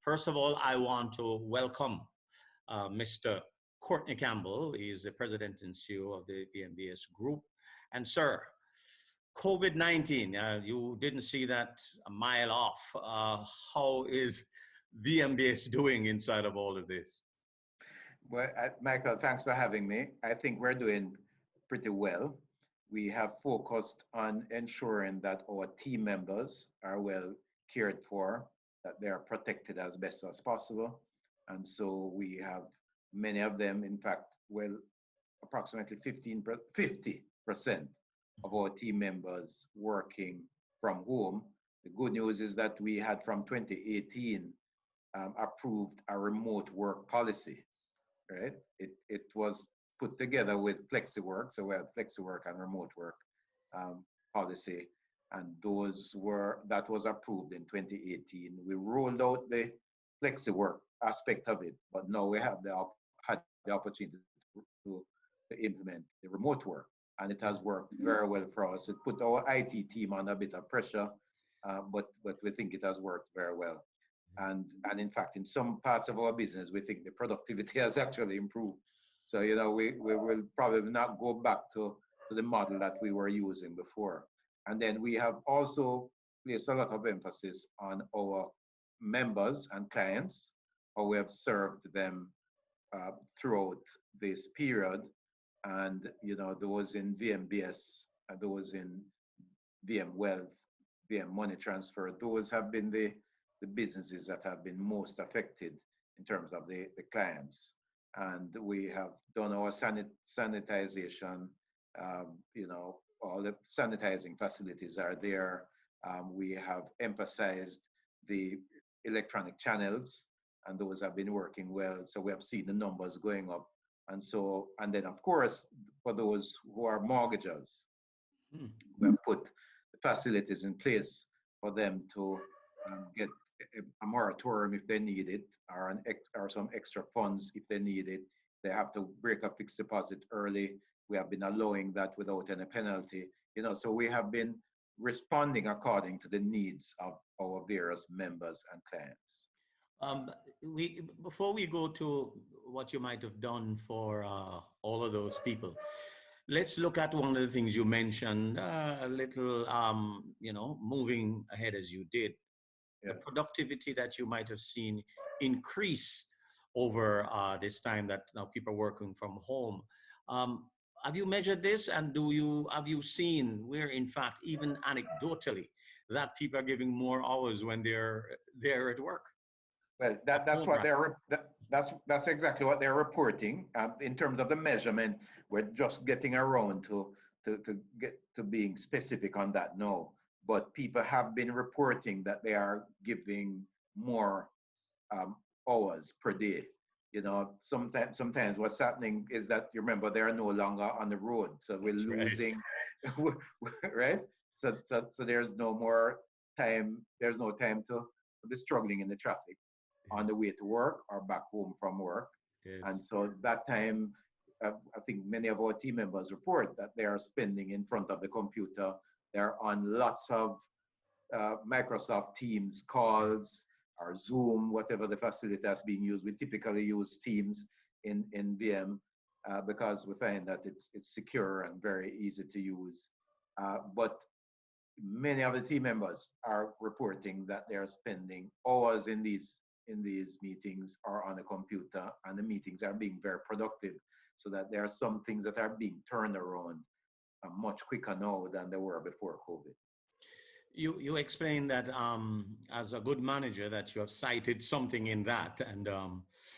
First of all, I want to welcome Mr. Courtney Campbell. He's the president and CEO of the VMBS Group. And sir, COVID-19, you didn't see that a mile off. How is VMBS doing inside of all of this? Well, Michael, thanks for having me. I think we're doing pretty well. We have focused on ensuring that our team members are well cared for, that they are protected as best as possible. And so we have many of them, in fact, well, approximately 50% of our team members working from home. The good news is that we had from 2018 approved a remote work policy, right? It was put together with FlexiWork, so we have FlexiWork and remote work policy, and that was approved in 2018. We rolled out the FlexiWork aspect of it, but now we have had the opportunity to implement the remote work, and it has worked very well for us. It put our IT team under a bit of pressure, but we think it has worked very well. And in fact, in some parts of our business, we think the productivity has actually improved. So, we will probably not go back to the model that we were using before. And then we have also placed a lot of emphasis on our members and clients, how we have served them throughout this period. And, those in VMBS, those in VM Wealth, VM Money Transfer, those have been the businesses that have been most affected in terms of the clients. And we have done our sanitization, all the sanitizing facilities are there. We have emphasized the electronic channels, and those have been working well. So we have seen the numbers going up. And then of course, for those who are mortgagers, we have put the facilities in place for them to get a moratorium if they need it, or some extra funds if they need it. They have to break a fixed deposit early. We have been allowing that without any penalty. So we have been responding according to the needs of our various members and clients. Before we go to what you might have done for all of those people, let's look at one of the things you mentioned, a little, moving ahead as you did. The productivity that you might have seen increase over this time that now people are working from home. Have you measured this, and have you seen where, in fact, even anecdotally, that people are giving more hours when they're at work? Well, that's exactly what they're reporting. In terms of the measurement, we're just getting around to get to being specific on that now. But people have been reporting that they are giving more hours per day. Sometimes what's happening is that, you remember, they are no longer on the road, so we're losing, right? So there's no more time. There's no time to be struggling in the traffic on the way to work or back home from work. Yes. And so that time, I think many of our team members report that they are spending in front of the computer. They're on lots of Microsoft Teams calls or Zoom, whatever the facility that's being used. We typically use Teams in VM because we find that it's secure and very easy to use. But many of the team members are reporting that they are spending hours in these meetings or on the computer, and the meetings are being very productive, so that there are some things that are being turned around much quicker now than they were before COVID. You explained that as a good manager that you have cited something in that, and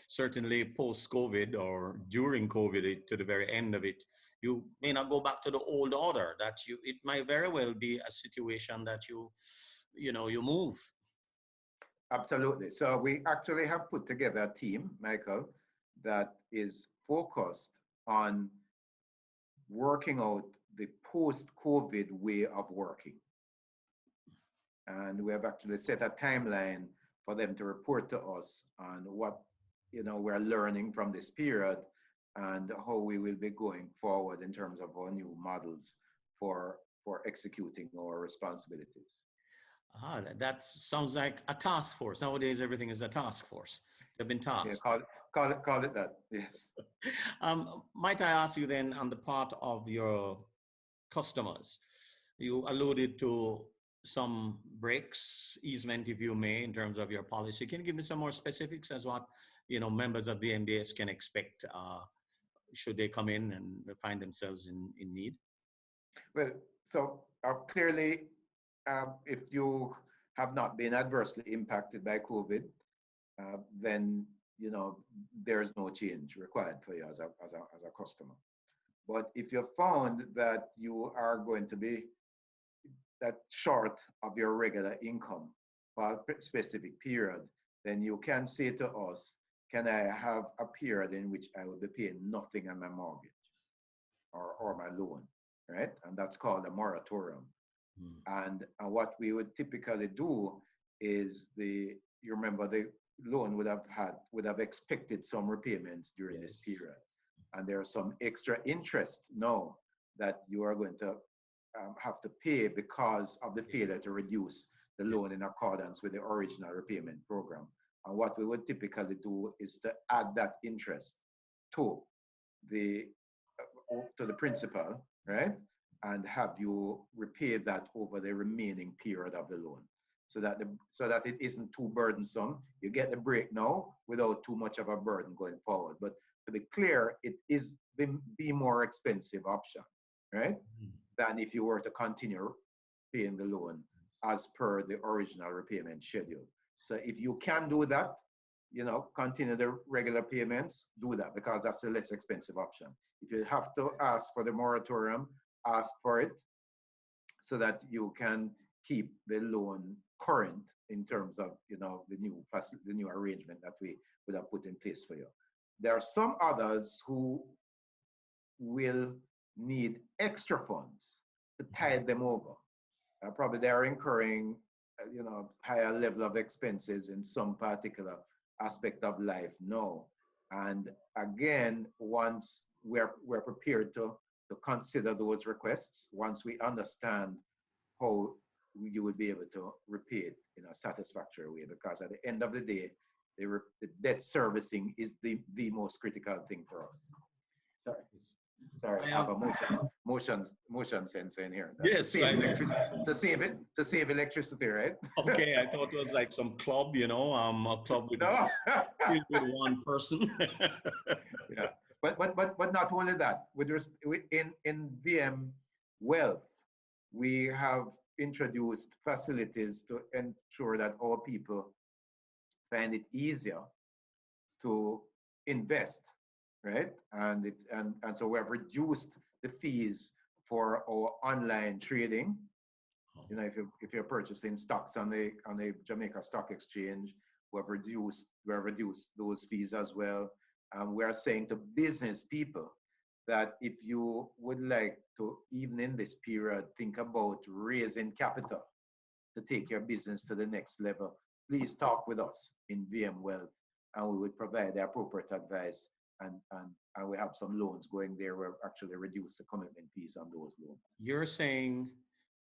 certainly post-COVID or during COVID to the very end of it, you may not go back to the old order. It might very well be a situation that you move. Absolutely. So we actually have put together a team, Michael, that is focused on working out the post-COVID way of working. And we have actually set a timeline for them to report to us on what we're learning from this period and how we will be going forward in terms of our new models for executing our responsibilities. That sounds like a task force. Nowadays, everything is a task force. They've been Yeah, tasked. call it that. Yes. Might I ask you then, on the part of your customers, you alluded to some breaks, easement, if you may, in terms of your policy. Can you give me some more specifics as what members of the MBS can expect should they come in and find themselves in need? Well, so clearly, if you have not been adversely impacted by COVID, then there's no change required for you as a customer. But if you found that you are going to be that short of your regular income for a specific period, then you can say to us, can I have a period in which I will be paying nothing on my mortgage or my loan, right? And that's called a moratorium. And what we would typically do is you remember the loan would have expected some repayments during this period. And there's some extra interest now that you are going to have to pay because of the failure to reduce the loan in accordance with the original repayment program. And what we would typically do is to add that interest to the principal, right? And have you repay that over the remaining period of the loan, so that it isn't too burdensome. You get the break now without too much of a burden going forward. But to be clear, it is the more expensive option, right? Than if you were to continue paying the loan as per the original repayment schedule. So if you can do that, continue the regular payments, do that, because that's the less expensive option. If you have to ask for the moratorium, ask for it so that you can keep the loan current in terms of the new arrangement that we would have put in place for you. There are some others who will need extra funds to tide them over. Probably they are incurring higher level of expenses in some particular aspect of life now. And again, once we're prepared to consider those requests, once we understand how you would be able to repay it in a satisfactory way, because at the end of the day, the debt servicing is the most critical thing for us. Sorry, I have a motion sensor in here. Yes, to save electricity, right? Okay, I thought it was like some club, a club with, with one person. Yeah, but not only that. In VM Wealth, we have introduced facilities to ensure that our people find it easier to invest, right? And so we have reduced the fees for our online trading. If you're purchasing stocks on the Jamaica Stock Exchange, we have reduced those fees as well. We are saying to business people that if you would like to, even in this period, think about raising capital to take your business to the next level, please talk with us in VM Wealth, and we would provide the appropriate advice. And we have some loans going there where actually reduce the commitment fees on those loans. You're saying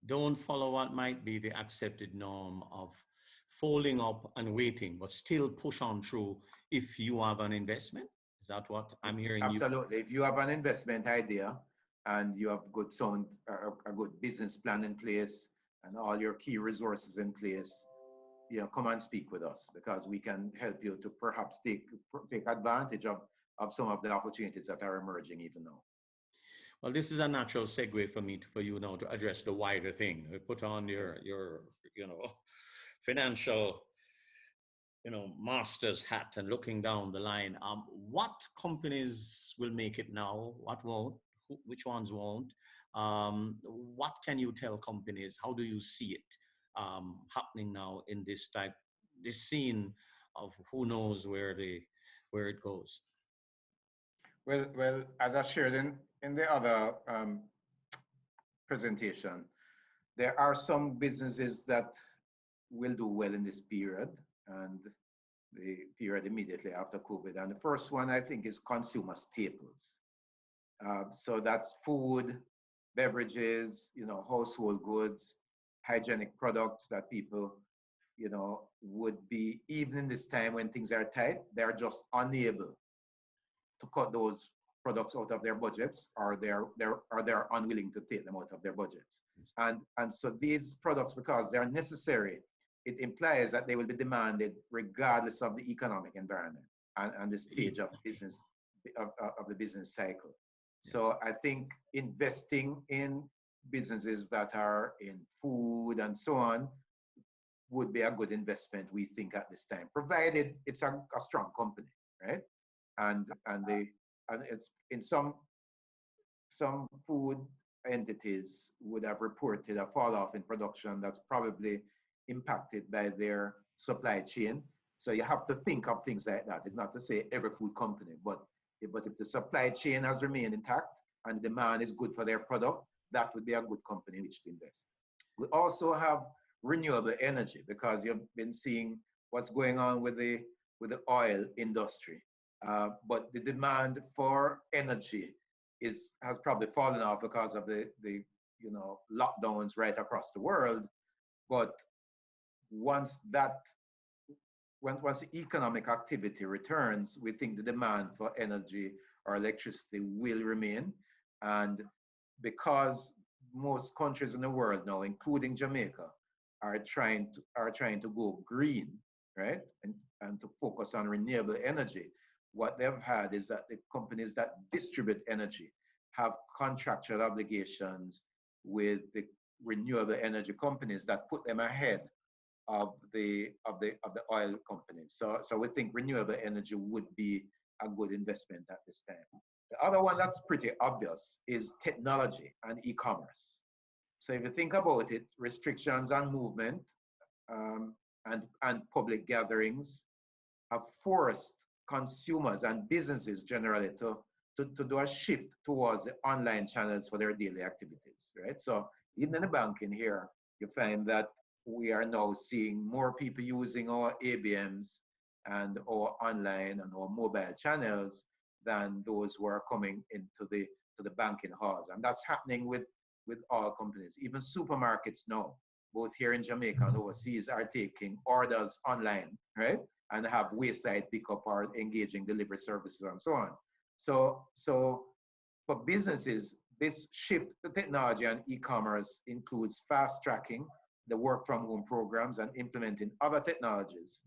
don't follow what might be the accepted norm of folding up and waiting, but still push on through if you have an investment? Is that what I'm hearing? Absolutely. If you have an investment idea and you have a good business plan in place and all your key resources in place, come and speak with us, because we can help you to perhaps take advantage of some of the opportunities that are emerging even now. Well, this is a natural segue for you now to address the wider thing. Put on your financial master's hat and looking down the line. What companies will make it now? What won't? Which ones won't? What can you tell companies? How do you see it happening now in this scene of who knows where it goes? Well, as I shared in the other presentation, there are some businesses that will do well in this period and the period immediately after COVID. And the first one, I think, is consumer staples. So that's food, beverages, household goods. hygienic products that people, would be, even in this time when things are tight, they're just unable to cut those products out of their budgets, or they're unwilling to take them out of their budgets. And so these products, because they're necessary, it implies that they will be demanded regardless of the economic environment and the stage of business of the business cycle. So I think investing in businesses that are in food and so on would be a good investment, we think, at this time, provided it's a strong company, right? And it's in some food entities would have reported a fall off in production that's probably impacted by their supply chain. So you have to think of things like that. It's not to say every food company, but if the supply chain has remained intact and the demand is good for their product, that would be a good company in which to invest. We also have renewable energy, because you've been seeing what's going on with the oil industry. But the demand for energy has probably fallen off because of the lockdowns right across the world. But once the economic activity returns, we think the demand for energy or electricity will remain. And because most countries in the world now, including Jamaica, are trying to go green, right, and to focus on renewable energy, what they've had is that the companies that distribute energy have contractual obligations with the renewable energy companies that put them ahead of the oil companies. So we think renewable energy would be a good investment at this time. The other one that's pretty obvious is technology and e-commerce. So if you think about it, restrictions on movement and public gatherings have forced consumers and businesses generally to do a shift towards the online channels for their daily activities, right? So even in the banking here, you find that we are now seeing more people using our ABMs and our online and our mobile channels than those who are coming into the banking halls. And that's happening with all companies. Even supermarkets now, both here in Jamaica and overseas, are taking orders online, right? And have wayside pickup or engaging delivery services and so on. So for businesses, this shift to technology and e-commerce includes fast tracking the work from home programs and implementing other technologies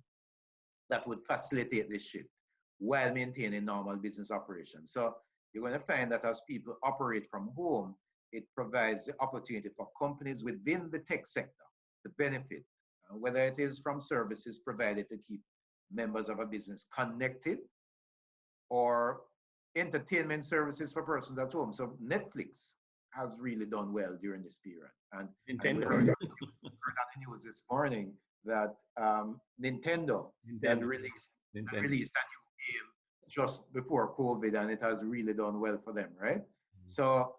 that would facilitate this shift while maintaining normal business operations. So you're going to find that as people operate from home, it provides the opportunity for companies within the tech sector to benefit, whether it is from services provided to keep members of a business connected, or entertainment services for persons at home. So Netflix has really done well during this period. And we heard on the news this morning that Nintendo had released a new game just before COVID, and it has really done well for them, right? So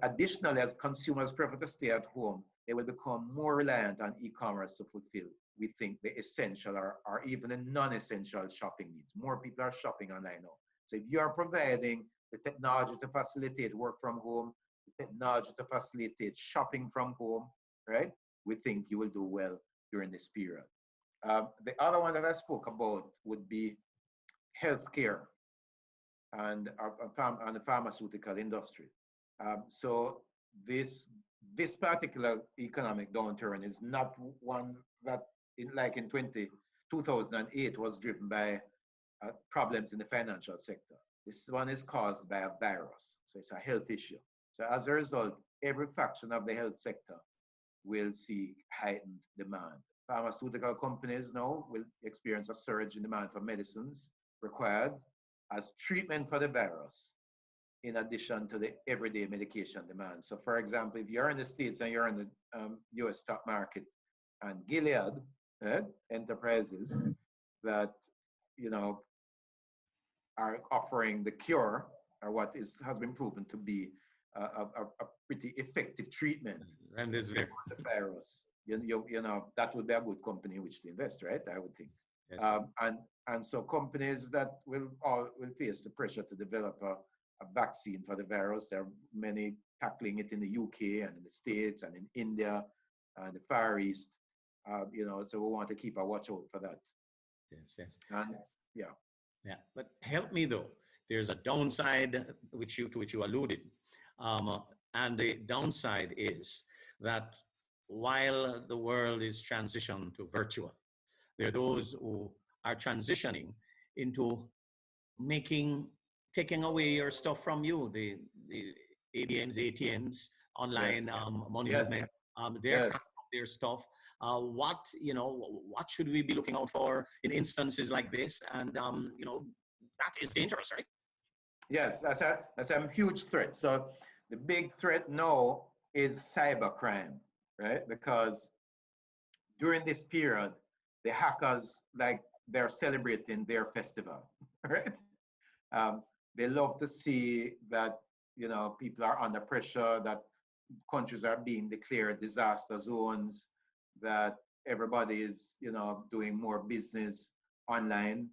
additionally, as consumers prefer to stay at home, they will become more reliant on e-commerce to fulfill, we think, the essential or even the non-essential shopping needs. More people are shopping online now. So if you are providing the technology to facilitate work from home, the technology to facilitate shopping from home, right, we think you will do well during this period. The other one that I spoke about would be healthcare and the pharmaceutical industry. So this particular economic downturn is not one that, like in 2008, was driven by problems in the financial sector. This one is caused by a virus, so it's a health issue. So as a result, every faction of the health sector will see heightened demand. Pharmaceutical companies now will experience a surge in demand for medicines required as treatment for the virus, in addition to the everyday medication demand. So for example, if you're in the States and you're in the US stock market, and Gilead enterprises that are offering the cure, or what has been proven to be a pretty effective treatment and this for the virus, that would be a good company in which to invest, right? I would think. Yes. And so companies that will face the pressure to develop a vaccine for the virus. There are many tackling it in the UK and in the States and in India. and the Far East. So we want to keep a watch out for that. Yes, yes. And yeah. Yeah, but help me though. There's a downside to which you alluded, um, and the downside is that while the world is transitioned to virtual, there are those who are transitioning into making taking away your stuff from you. The ABMs, ATMs, Yes. online money Yes. movement. They're Yes. cracking up their stuff. What should we be looking out for in instances like this? And that is dangerous, right? Yes. That's a huge threat. So the big threat now is cybercrime, right? Because during this period, the hackers, like, they're celebrating their festival, right? Um, they love to see that people are under pressure, that countries are being declared disaster zones, that everybody is doing more business online,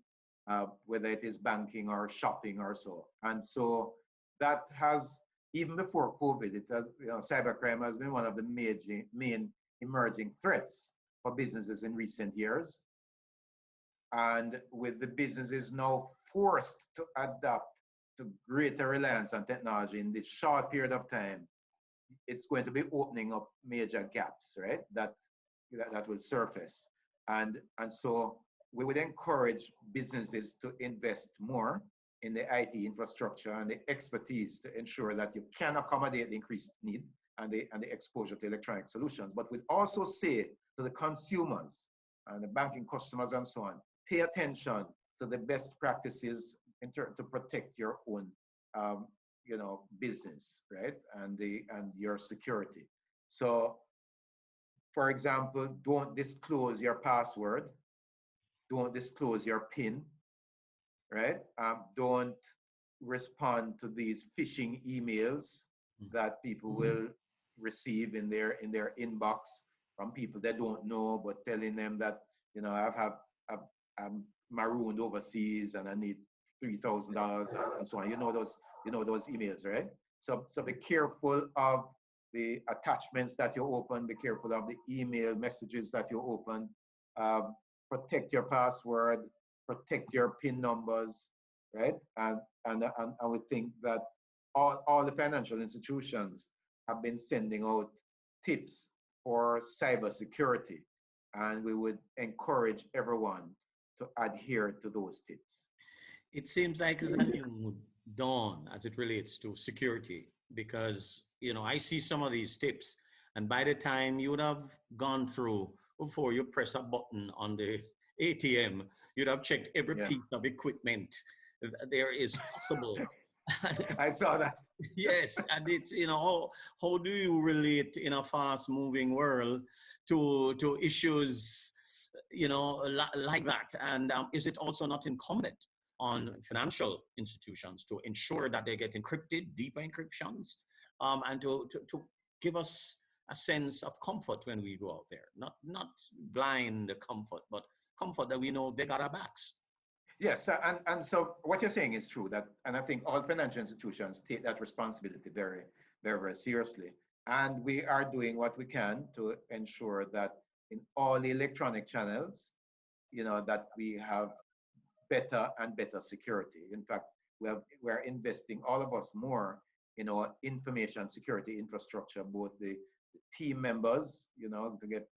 whether it is banking or shopping or so. And so that has, even before COVID, it has, cybercrime has been one of the main emerging threats for businesses in recent years. And with the businesses now forced to adapt to greater reliance on technology in this short period of time, it's going to be opening up major gaps, right? That will surface. And so we would encourage businesses to invest more in the IT infrastructure and the expertise to ensure that you can accommodate the increased need and the exposure to electronic solutions. But we'd also say to the consumers and the banking customers and so on, pay attention to the best practices to protect your own business, right? And your security. So, for example, don't disclose your password, don't disclose your PIN, right? Don't respond to these phishing emails that people will receive in their inbox from people they don't know, but telling them that I'm marooned overseas and I need $3,000 and so on. Those emails, right? So be careful of the attachments that you open. Be careful of the email messages that you open. Protect your password. Protect your PIN numbers, right? And we think that all the financial institutions have been sending out tips for cybersecurity, and we would encourage everyone to adhere to those tips. It seems like it's a new dawn as it relates to security because, I see some of these tips, and by the time you would have gone through before you press a button on the ATM, you'd have checked every Yeah. piece of equipment there is possible. I saw that. Yes, and it's how do you relate in a fast moving world to issues like that, and is it also not incumbent on financial institutions to ensure that they get encrypted, deeper encryptions, and to give us a sense of comfort when we go out there, not blind comfort, but comfort that we know they got our backs. Yes, and so what you're saying is true, that, and I think all financial institutions take that responsibility very, very, very seriously. And we are doing what we can to ensure that in all the electronic channels, that we have better and better security. In fact, we're investing, all of us, more in our information security infrastructure, both the team members, to get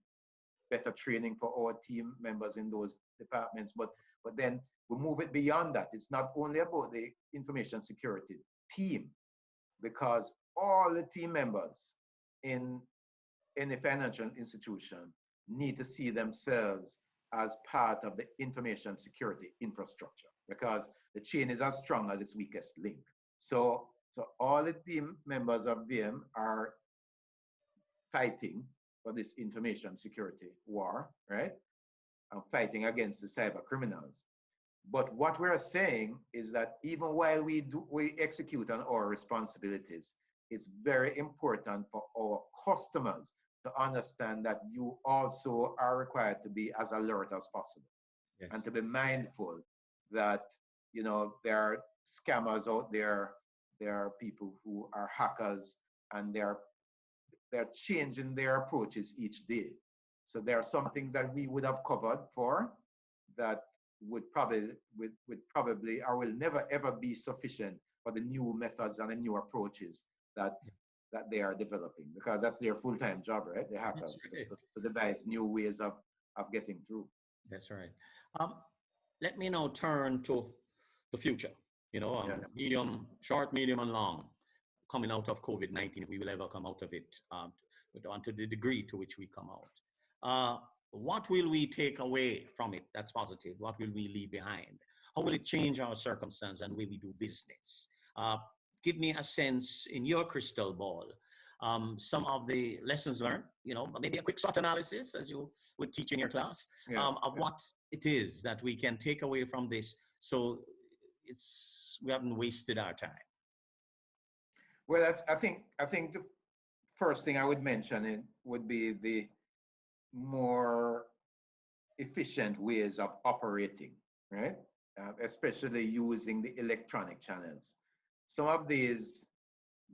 better training for our team members in those departments, but then we move it beyond that. It's not only about the information security team, because all the team members in any financial institution need to see themselves as part of the information security infrastructure, because the chain is as strong as its weakest link. So all the team members of VM are fighting for this information security war, right? Fighting against the cyber criminals. But what we're saying is that even while we execute on our responsibilities, it's very important for our customers to understand that you also are required to be as alert as possible. Yes. And to be mindful that there are scammers out there, there are people who are hackers, and there they're changing their approaches each day. So there are some things that we would have covered for that would probably or will never ever be sufficient for the new methods and the new approaches that they are developing, because that's their full-time job, right? The hackers, Right. to devise new ways of getting through. That's right. Um, Let me now turn to the future. Yeah. Medium, short, medium, and long. Coming out of COVID-19, if we will ever come out of it, to the degree to which we come out. What will we take away from it that's positive? What will we leave behind? How will it change our circumstance and the way we do business? Give me a sense in your crystal ball, some of the lessons learned, maybe a quick SWOT analysis, as you would teach in your class, of what it is that we can take away from this, so we haven't wasted our time. Well, I think the first thing I would mention it would be the more efficient ways of operating, right? Especially using the electronic channels. Some of these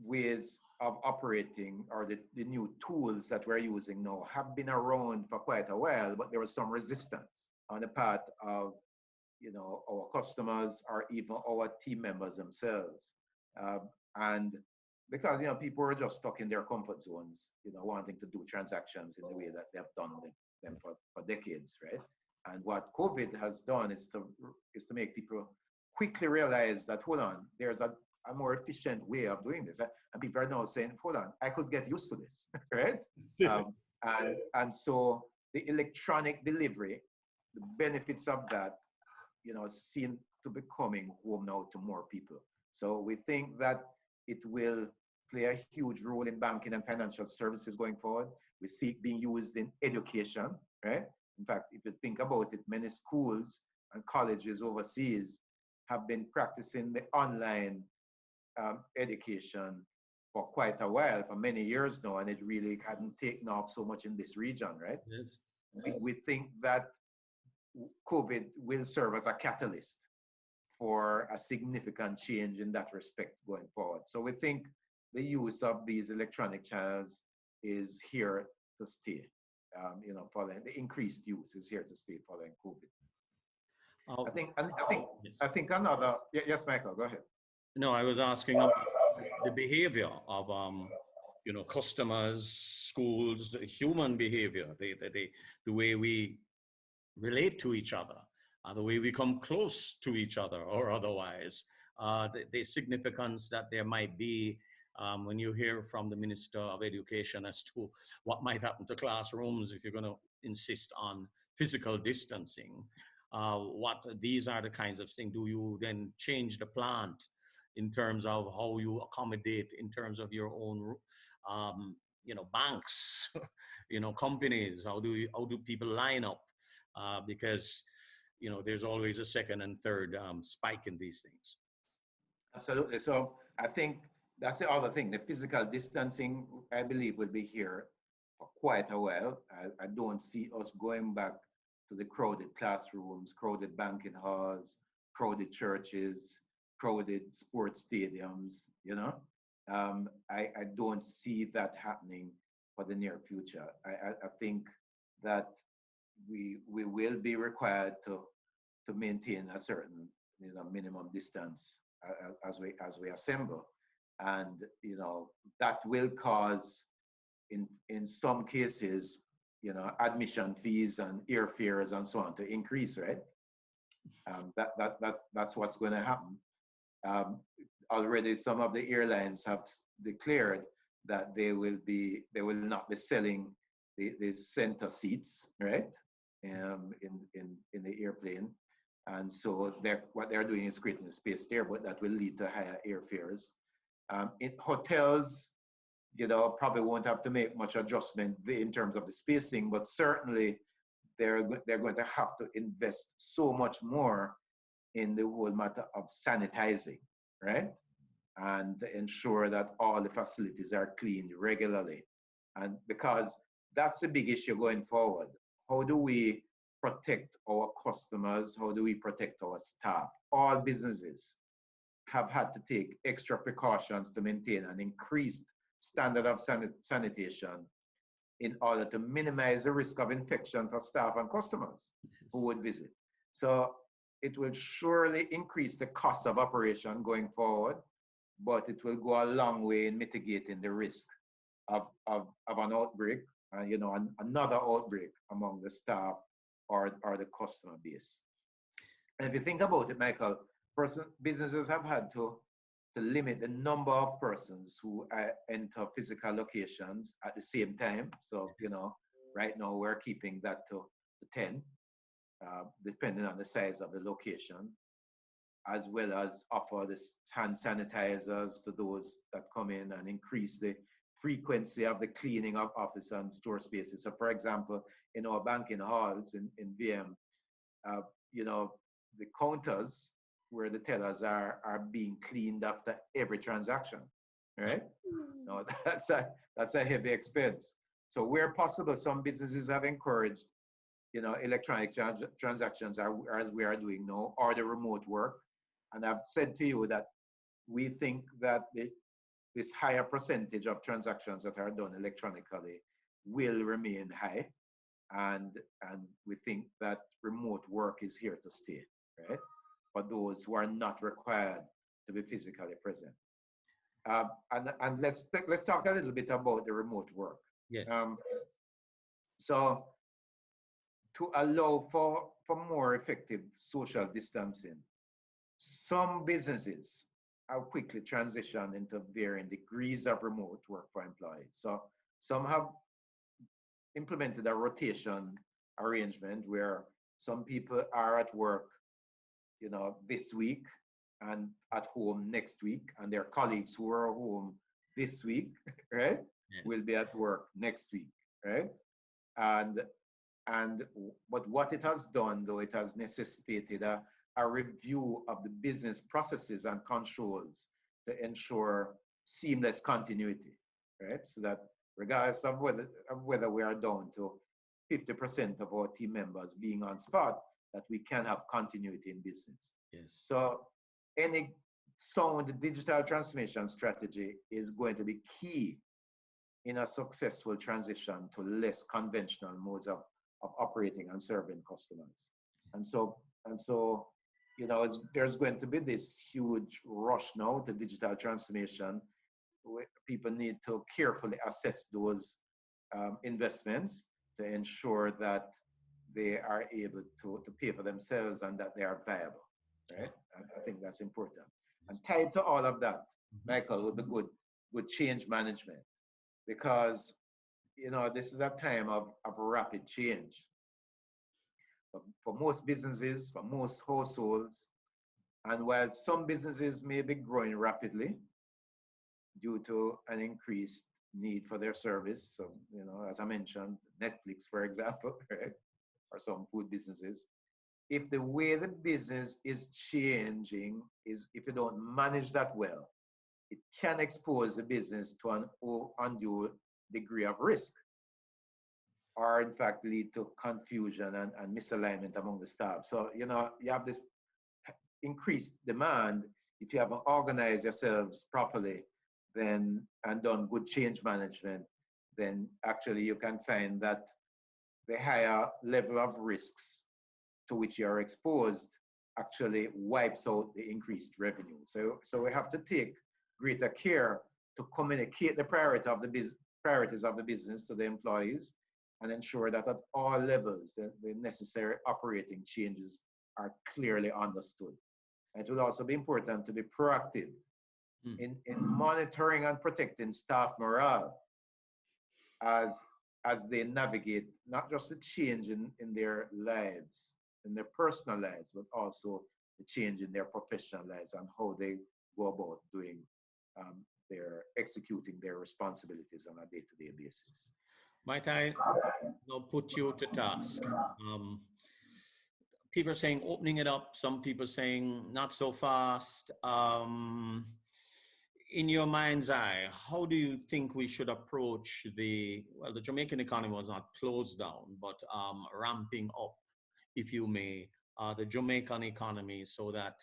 ways of operating, or the new tools that we're using now, have been around for quite a while, but there was some resistance on the part of our customers or even our team members themselves. And because people are just stuck in their comfort zones, wanting to do transactions in the way that they've done them for decades, right? And what COVID has done is to make people quickly realize that, hold on, there's a more efficient way of doing this. And people are now saying, hold on, I could get used to this, right? And so the electronic delivery, the benefits of that, seem to be coming home now to more people. So we think that it will play a huge role in banking and financial services going forward. We see it being used in education, right? In fact, if you think about it, many schools and colleges overseas have been practicing the online education for quite a while, for many years now, and it really hadn't taken off so much in this region, right? Yes. We think that COVID will serve as a catalyst for a significant change in that respect going forward. So we think the use of these electronic channels is here to stay. Following the increased use is here to stay following COVID. I think another. Yes, Michael, go ahead. No, I was asking about the behavior of customers, schools, the human behavior, the way we relate to each other, the way we come close to each other or otherwise, the significance that there might be when you hear from the Minister of Education as to what might happen to classrooms if you're going to insist on physical distancing. These are the kinds of things. Do you then change the plant in terms of how you accommodate, in terms of your own, banks, companies? How do people line up? Because there's always a second and third spike in these things. Absolutely. So I think that's the other thing. The physical distancing, I believe, will be here for quite a while. I don't see us going back to the crowded classrooms, crowded banking halls, crowded churches, crowded sports stadiums. I don't see that happening for the near future. I think that we will be required to maintain a certain minimum distance as we assemble, and that will cause in some cases admission fees and airfares and so on to increase, right? That's what's going to happen. Already some of the airlines have declared that they will not be selling the center seats, right, in the airplane, and so what they're doing is creating a space there, but that will lead to higher airfares. In hotels, probably won't have to make much adjustment in terms of the spacing, but certainly they're going to have to invest so much more in the whole matter of sanitizing, right? And to ensure that all the facilities are cleaned regularly. And because that's a big issue going forward. How do we protect our customers? How do we protect our staff? All businesses have had to take extra precautions to maintain an increased standard of sanitation in order to minimize the risk of infection for staff and customers who would visit. So it will surely increase the cost of operation going forward, but it will go a long way in mitigating the risk of an outbreak, another outbreak among the staff or the customer base. And if you think about it, Michael, businesses have had to limit the number of persons who enter physical locations at the same time. So, right now we're keeping that to 10, depending on the size of the location, as well as offer the hand sanitizers to those that come in and increase the frequency of the cleaning of office and store spaces. So, for example, in our banking halls in VM, the counters where the tellers are being cleaned after every transaction, right? No, that's a heavy expense. So where possible, some businesses have encouraged, electronic transactions as we are doing now, or the remote work. And I've said to you that we think that this higher percentage of transactions that are done electronically will remain high. And we think that remote work is here to stay, right? For those who are not required to be physically present. And let's talk a little bit about the remote work. Yes. So to allow for more effective social distancing, some businesses have quickly transitioned into varying degrees of remote work for employees. So some have implemented a rotation arrangement where some people are at work, this week and at home next week, and their colleagues who are home this week, right, yes, will be at work next week, right? But what it has done, though, it has necessitated a review of the business processes and controls to ensure seamless continuity, right? So that regardless of whether we are down to 50% of our team members being on spot, that we can have continuity in business. Yes. So any sound digital transformation strategy is going to be key in a successful transition to less conventional modes of operating and serving customers. And so there's going to be this huge rush now to digital transformation. People need to carefully assess those investments to ensure that they are able to pay for themselves and that they are viable, right? I think that's important. And tied to all of that, Michael, would be good change management, because this is a time of rapid change. For most businesses, for most households, and while some businesses may be growing rapidly due to an increased need for their service, so as I mentioned, Netflix, for example, right? Or some food businesses, if the way the business is changing is, if you don't manage that well, it can expose the business to an undue degree of risk, or in fact lead to confusion and misalignment among the staff. So, you have this increased demand. If you haven't organized yourselves properly, and done good change management, then actually you can find that the higher level of risks to which you are exposed actually wipes out the increased revenue. So we have to take greater care to communicate the priorities of the business to the employees, and ensure that at all levels the necessary operating changes are clearly understood. It will also be important to be proactive in monitoring and protecting staff morale as they navigate not just the change in their lives, in their personal lives, but also the change in their professional lives and how they go about doing executing their responsibilities on a day-to-day basis. Might I now put you to task? People are saying opening it up, some people saying not so fast. In your mind's eye, how do you think we should approach the Jamaican economy was not closed down, but ramping up, if you may, the Jamaican economy, so that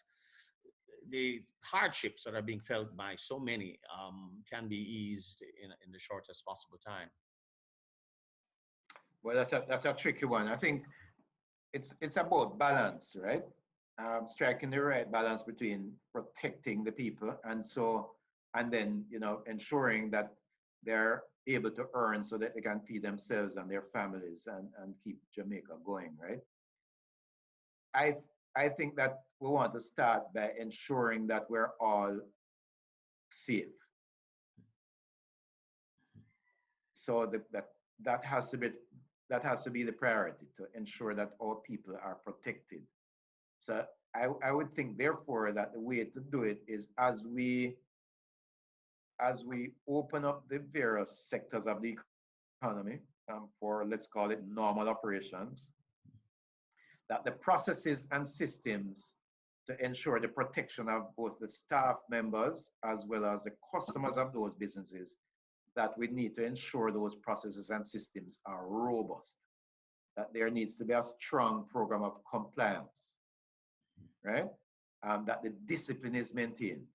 the hardships that are being felt by so many can be eased in the shortest possible time. Well, that's a tricky one. I think it's about balance, right? Striking the right balance between protecting the people and then ensuring that they're able to earn so that they can feed themselves and their families and keep Jamaica going, right? I I think that we want to start by ensuring that we're all safe. So that has to be the priority, to ensure that all people are protected. So I would think therefore that the way to do it is as we open up the various sectors of the economy, for, let's call it, normal operations, that the processes and systems to ensure the protection of both the staff members as well as the customers of those businesses, that we need to ensure those processes and systems are robust, that there needs to be a strong program of compliance, right? That the discipline is maintained.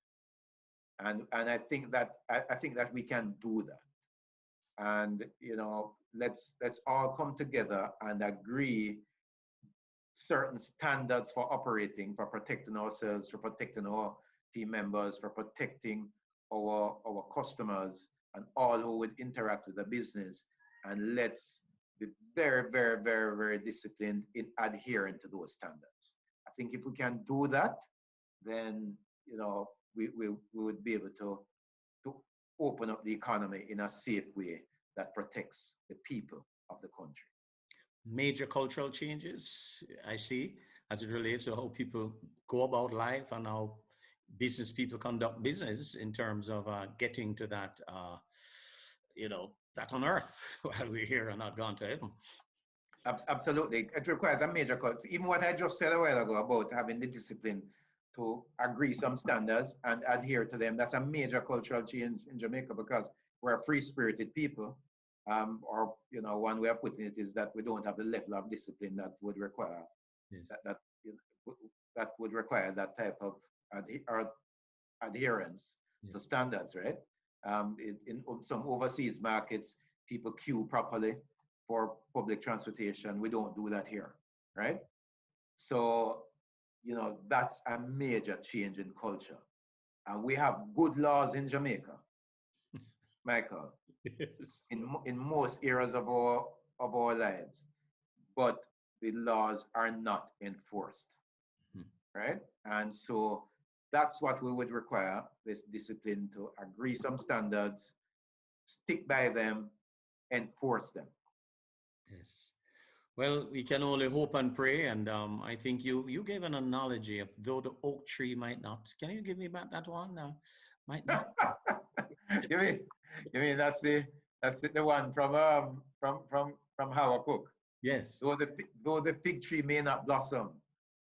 And I think that we can do that. And let's all come together and agree certain standards for operating, for protecting ourselves, for protecting our team members, for protecting our customers and all who would interact with the business. And let's be very, very, very, very disciplined in adhering to those standards. I think if we can do that, then we would be able to open up the economy in a safe way that protects the people of the country. Major cultural changes I see as it relates to how people go about life and how business people conduct business in terms of getting to that, that on earth while we're here and not gone to heaven. Absolutely. It requires a major culture. Even what I just said a while ago about having the discipline to agree some standards and adhere to them, that's a major cultural change in Jamaica, because we're a free-spirited people. Or one way of putting it is that we don't have the level of discipline that would require that would require that type of adherence to standards, right? In some overseas markets, people queue properly for public transportation. We don't do that here, right? So that's a major change in culture. And we have good laws in Jamaica, Michael. Yes. In most areas of our lives, but the laws are not enforced, right? And so that's what we would require, this discipline, to agree some standards, stick by them, enforce them. Yes. Well, we can only hope and pray, and I think you gave an analogy of, though the oak tree might not. Can you give me back that one? Might not. You mean that's the one from Habakkuk? Yes. Though the fig tree may not blossom,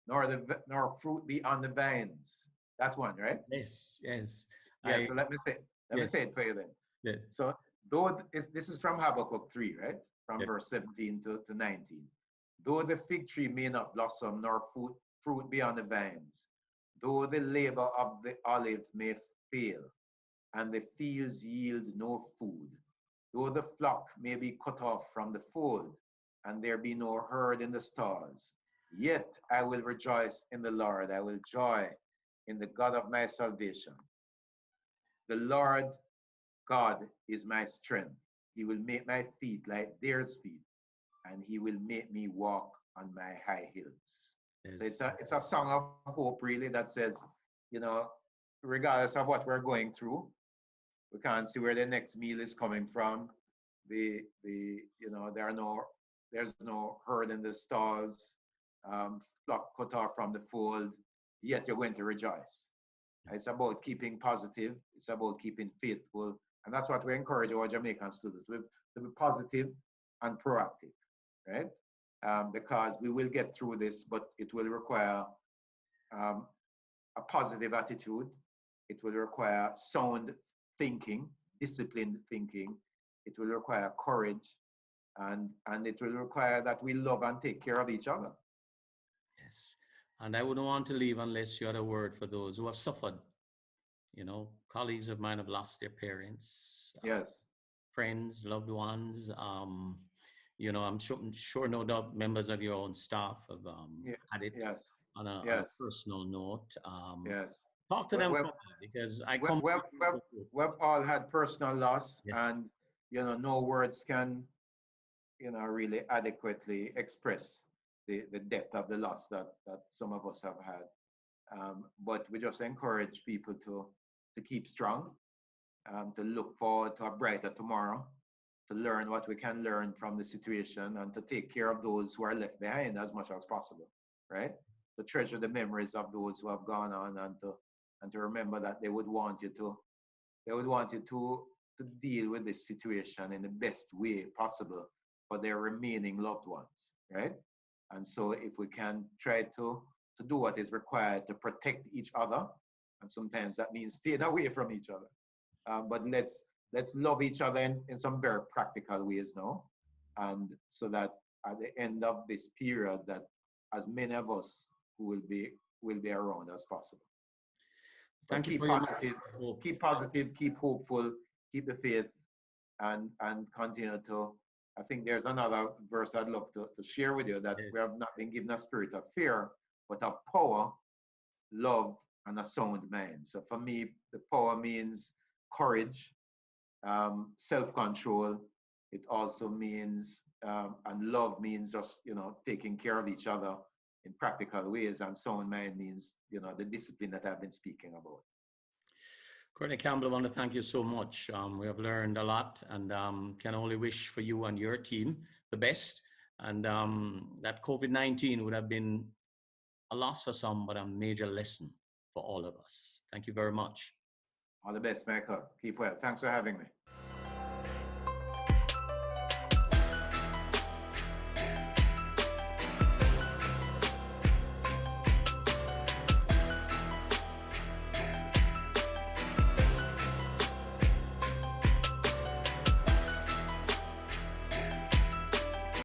nor fruit be on the vines. That one, right? Yes. Yes. Yeah. So let me say it for you then. Yes. So this is from Habakkuk 3, right? From verse 17 to 19. Though the fig tree may not blossom, nor fruit be on the vines, though the labor of the olive may fail, and the fields yield no food, though the flock may be cut off from the fold, and there be no herd in the stalls, yet I will rejoice in the Lord. I will joy in the God of my salvation. The Lord God is my strength. He will make my feet like theirs feet, and he will make me walk on my high hills. Yes. So it's a song of hope, really, that says, regardless of what we're going through, we can't see where the next meal is coming from. There's no herd in the stalls, flock cut off from the fold, yet you're going to rejoice. It's about keeping positive. It's about keeping faithful. And that's what we encourage our Jamaican students to be positive and proactive, right? Because we will get through this, but it will require a positive attitude. It will require sound thinking, disciplined thinking. It will require courage, and it will require that we love and take care of each other. Yes. And I wouldn't want to leave unless you had a word for those who have suffered. Colleagues of mine have lost their parents, Yes. friends, loved ones. I'm sure no doubt members of your own staff have Yeah. had it Yes. on a Yes. personal note. Yes. Talk to We, them we, for me because I we, come. we've, we've, we've all had personal loss, Yes, and no words can really adequately express the depth of the loss that some of us have had. But we just encourage people to keep strong, to look forward to a brighter tomorrow, to learn what we can learn from the situation, and to take care of those who are left behind as much as possible, right? To treasure the memories of those who have gone on, and to remember that they would want you to deal with this situation in the best way possible for their remaining loved ones, right? And so if we can try to do what is required to protect each other, and sometimes that means staying away from each other. But let's love each other in some very practical ways now, and so that at the end of this period, that as many of us who will be around as possible. But thank you keep for your positive, hope. keep hopeful, keep the faith, and continue to. I think there's another verse I'd love to share with you, that we Yes. have not been given a spirit of fear, but of power, love, and a sound mind. So for me, the power means courage, self-control. It also means, and love means just, taking care of each other in practical ways. And sound mind means, the discipline that I've been speaking about. Courtney Campbell, I want to thank you so much. We have learned a lot and can only wish for you and your team the best. And that COVID-19 would have been a loss for some, but a major lesson for all of us. Thank you very much. All the best, Michael. Keep well. Thanks for having me.